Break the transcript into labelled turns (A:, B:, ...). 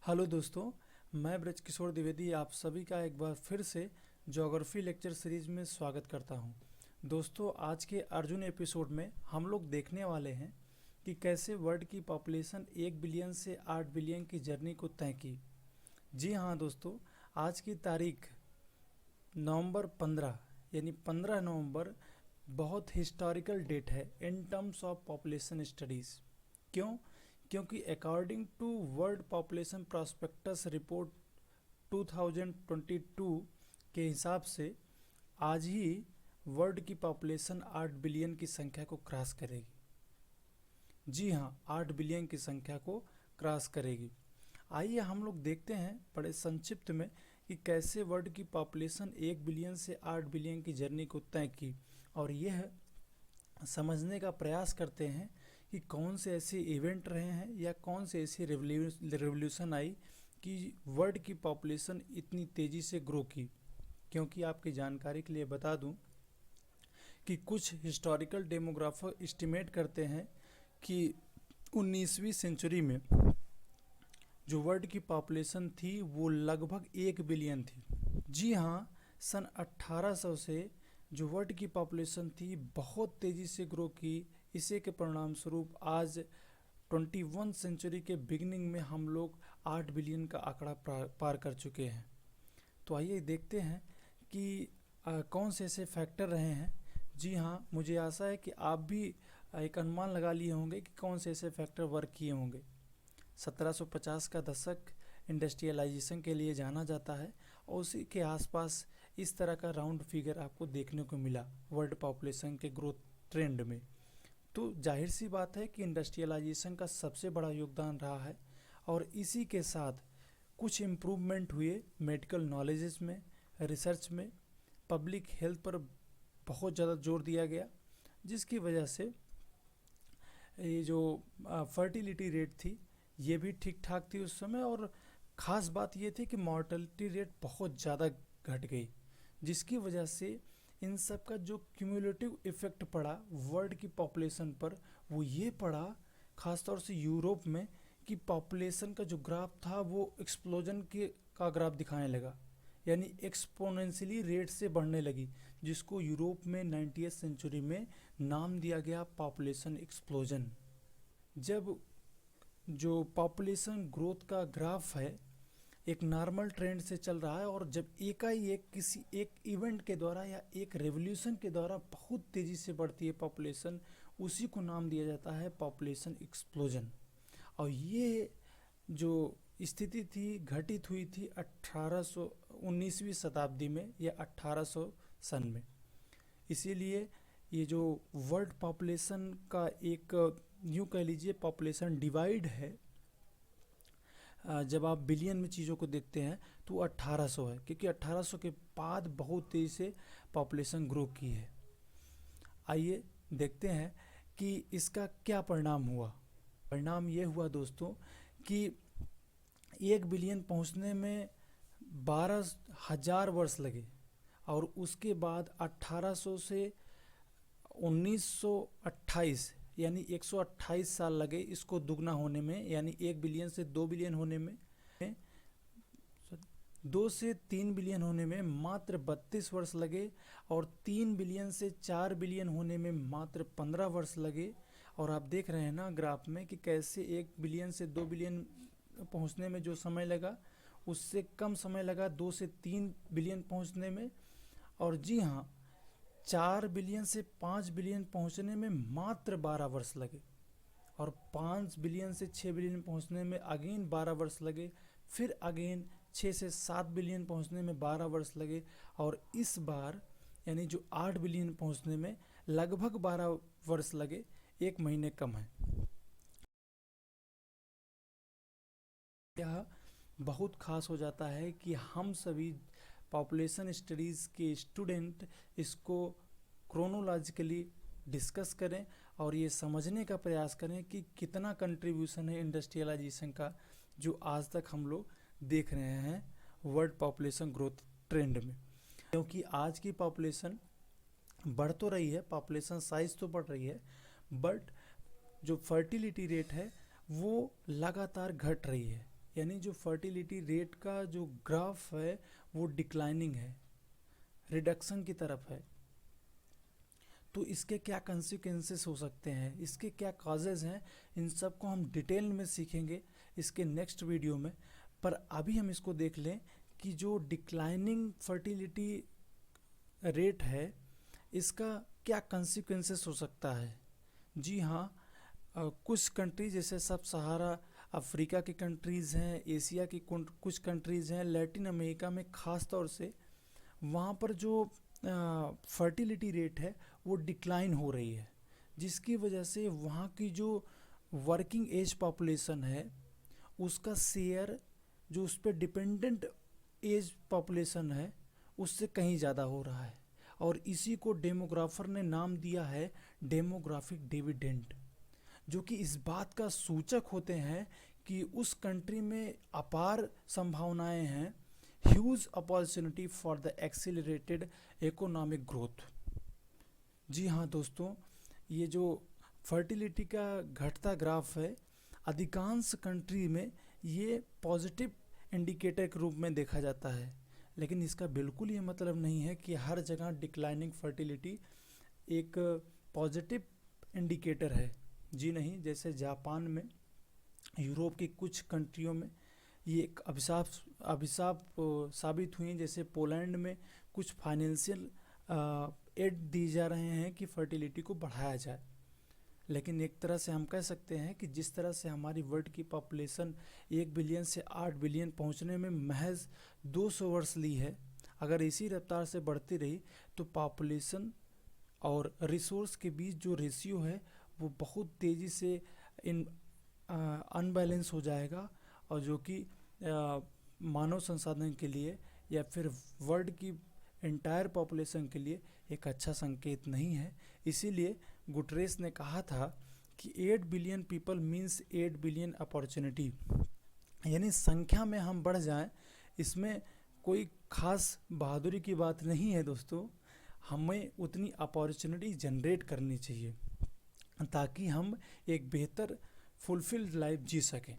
A: Hello दोस्तों, मैं ब्रज किशोर द्विवेदी आप सभी का एक बार फिर से ज्योग्राफी लेक्चर सीरीज में स्वागत करता हूं। दोस्तों, आज के अर्जुन एपिसोड में हम लोग देखने वाले हैं कि कैसे वर्ल्ड की पॉपुलेशन 1 बिलियन से 8 बिलियन की जर्नी को तय की। जी हाँ दोस्तों, आज की तारीख नवंबर 15 यानी 15 नवंबर बहुत हिस्टोरिकल डेट है in terms of population studies. क्यों? क्योंकि according to world population prospects report 2022 के हिसाब से आज ही वर्ल्ड की पॉपुलेशन 8 बिलियन की संख्या को क्रॉस करेगी। जी हाँ, 8 बिलियन की संख्या को क्रॉस करेगी। आइए हम लोग देखते हैं बड़े संक्षिप्त में कि कैसे वर्ल्ड की पॉपुलेशन 1 बिलियन से 8 बिलियन की जर्नी को तय की, और यह समझने का प्रयास करते हैं कि कौन से ऐसे इवेंट रहे हैं या कौन से ऐसी रेवोल्यूशन आई कि वर्ल्ड की पॉपुलेशन इतनी तेज़ी से ग्रो की। क्योंकि आपकी जानकारी के लिए बता दूं कि कुछ हिस्टोरिकल डेमोग्राफर एस्टिमेट करते हैं कि 19वीं सेंचुरी में जो वर्ल्ड की पॉपुलेशन थी वो लगभग 1 बिलियन थी। जी हाँ, सन 1800 से जो वर्ल्ड की पॉपुलेशन थी बहुत तेज़ी से ग्रो की। इसी के परिणाम स्वरूप आज 21 सेंचुरी के बिगिनिंग में हम लोग 8 बिलियन का आंकड़ा पार कर चुके हैं। तो आइए देखते हैं कि कौन से ऐसे फैक्टर रहे हैं। जी हाँ, मुझे आशा है कि आप भी एक अनुमान लगा लिए होंगे कि कौन से ऐसे फैक्टर वर्क किए होंगे। 1750 का दशक इंडस्ट्रियलाइजेशन के लिए जाना जाता है और उसी के आसपास इस तरह का राउंड फिगर आपको देखने को मिला वर्ल्ड पॉपुलेशन के ग्रोथ ट्रेंड में। तो जाहिर सी बात है कि इंडस्ट्रियलाइजेशन का सबसे बड़ा योगदान रहा है, और इसी के साथ कुछ इम्प्रूवमेंट हुए मेडिकल नॉलेजेस में, रिसर्च में, पब्लिक हेल्थ पर बहुत ज़्यादा जोर दिया गया, जिसकी वजह से ये जो फर्टिलिटी रेट थी ये भी ठीक ठाक थी उस समय। और ख़ास बात ये थी कि मॉर्टेलिटी रेट बहुत ज़्यादा घट गई, जिसकी वजह से इन सब का जो क्यूमुलेटिव इफ़ेक्ट पड़ा वर्ल्ड की पॉपुलेशन पर वो ये पड़ा, ख़ासतौर से यूरोप में, कि पॉपुलेशन का जो ग्राफ था वो एक्सप्लोजन का ग्राफ दिखाने लगा, यानी एक्सपोनेंशियली रेट से बढ़ने लगी, जिसको यूरोप में 90वीं सेंचुरी में नाम दिया गया पॉपुलेशन एक्सप्लोजन। जब जो पॉपुलेशन ग्रोथ का ग्राफ है एक नॉर्मल ट्रेंड से चल रहा है, और जब एकाएक किसी एक इवेंट के द्वारा या एक रेवोल्यूशन के द्वारा बहुत तेज़ी से बढ़ती है पॉपुलेशन, उसी को नाम दिया जाता है पॉपुलेशन एक्सप्लोजन। और ये जो स्थिति थी घटित हुई थी 19वीं शताब्दी में या 1800 सन में। इसीलिए ये जो वर्ल्ड पॉपुलेशन का एक यूँ कह लीजिए पॉपुलेशन डिवाइड है, जब आप बिलियन में चीज़ों को देखते हैं तो 1800 है, क्योंकि 1800 के बाद बहुत तेज़ी से पॉपुलेशन ग्रो की है। आइए देखते हैं कि इसका क्या परिणाम हुआ। परिणाम ये हुआ दोस्तों कि 1 बिलियन पहुंचने में 12,000 वर्ष लगे, और उसके बाद 1800 से 1928 यानी 128 साल लगे इसको दुगना होने में, यानी 1 बिलियन से 2 बिलियन होने में, 2 से 3 बिलियन होने में मात्र 32 वर्ष लगे, और 3 बिलियन से 4 बिलियन होने में मात्र 15 वर्ष लगे। और आप देख रहे हैं ना ग्राफ में कि कैसे 1 बिलियन से 2 बिलियन पहुंचने में जो समय लगा उससे कम समय लगा 2 से 3 बिलियन पहुंचने में। और जी हाँ, 4 बिलियन से 5 बिलियन पहुंचने में मात्र 12 वर्ष लगे, और 5 बिलियन से 6 बिलियन पहुंचने में अगेन 12 वर्ष लगे, फिर अगेन 6 से 7 बिलियन पहुंचने में 12 वर्ष लगे, और इस बार यानी जो 8 बिलियन पहुंचने में लगभग 12 वर्ष लगे, 1 महीने कम है। यह बहुत खास हो जाता है कि हम सभी पॉपुलेशन स्टडीज़ के स्टूडेंट इसको क्रोनोलॉजिकली डिस्कस करें और ये समझने का प्रयास करें कि कितना कंट्रीब्यूशन है इंडस्ट्रियलाइजेशन का, जो आज तक हम लोग देख रहे हैं वर्ल्ड पॉपुलेशन ग्रोथ ट्रेंड में। क्योंकि आज की पॉपुलेशन बढ़ तो रही है, पॉपुलेशन साइज तो बढ़ रही है, बट जो फर्टिलिटी रेट है वो लगातार घट रही है। यानी जो फर्टिलिटी रेट का जो ग्राफ है वो डिक्लाइनिंग है, रिडक्शन की तरफ है। तो इसके क्या कंसिक्वेंसेस हो सकते हैं, इसके क्या कॉजेज़ हैं, इन सब को हम डिटेल में सीखेंगे इसके नेक्स्ट वीडियो में। पर अभी हम इसको देख लें कि जो डिक्लाइनिंग फर्टिलिटी रेट है इसका क्या कंसिक्वेंसेस हो सकता है। जी हाँ, कुछ कंट्रीज जैसे सब सहारा अफ्रीका की कंट्रीज़ हैं, एशिया की कुछ कंट्रीज़ हैं, लैटिन अमेरिका में ख़ास तौर से वहाँ पर जो फर्टिलिटी रेट है वो डिक्लाइन हो रही है, जिसकी वजह से वहाँ की जो वर्किंग एज पॉपुलेशन है उसका शेयर जो उस पर डिपेंडेंट एज पॉपुलेशन है उससे कहीं ज़्यादा हो रहा है। और इसी को डेमोग्राफर ने नाम दिया है डेमोग्राफिक डिविडेंड, जो कि इस बात का सूचक होते हैं कि उस कंट्री में अपार संभावनाएं हैं, huge opportunity for the accelerated economic growth. जी हाँ दोस्तों, ये जो फर्टिलिटी का घटता ग्राफ है अधिकांश कंट्री में ये पॉजिटिव इंडिकेटर के रूप में देखा जाता है, लेकिन इसका बिल्कुल ये मतलब नहीं है कि हर जगह डिक्लाइनिंग फर्टिलिटी एक पॉजिटिव इंडिकेटर है। जी नहीं, जैसे जापान में, यूरोप की कुछ कंट्रियों में ये एक अभिशाप साबित हुई, जैसे पोलैंड में कुछ फाइनेंशियल एड दी जा रहे हैं कि फर्टिलिटी को बढ़ाया जाए। लेकिन एक तरह से हम कह सकते हैं कि जिस तरह से हमारी वर्ल्ड की पॉपुलेशन 1 बिलियन से 8 बिलियन पहुंचने में महज 200 वर्ष ली है, अगर इसी रफ्तार से बढ़ती रही तो पॉपुलेशन और रिसोर्स के बीच जो रेशियो है वो बहुत तेज़ी से अनबैलेंस हो जाएगा, और जो कि मानव संसाधन के लिए या फिर वर्ल्ड की एंटायर पॉपुलेशन के लिए एक अच्छा संकेत नहीं है। इसीलिए गुटरेस ने कहा था कि 8 billion people means 8 billion opportunity, यानी संख्या में हम बढ़ जाएं, इसमें कोई खास बहादुरी की बात नहीं है दोस्तों। हमें उतनी अपॉर्चुनिटी जनरेट करनी चाहिए ताकि हम एक बेहतर फुलफिल्ड लाइफ जी सकें।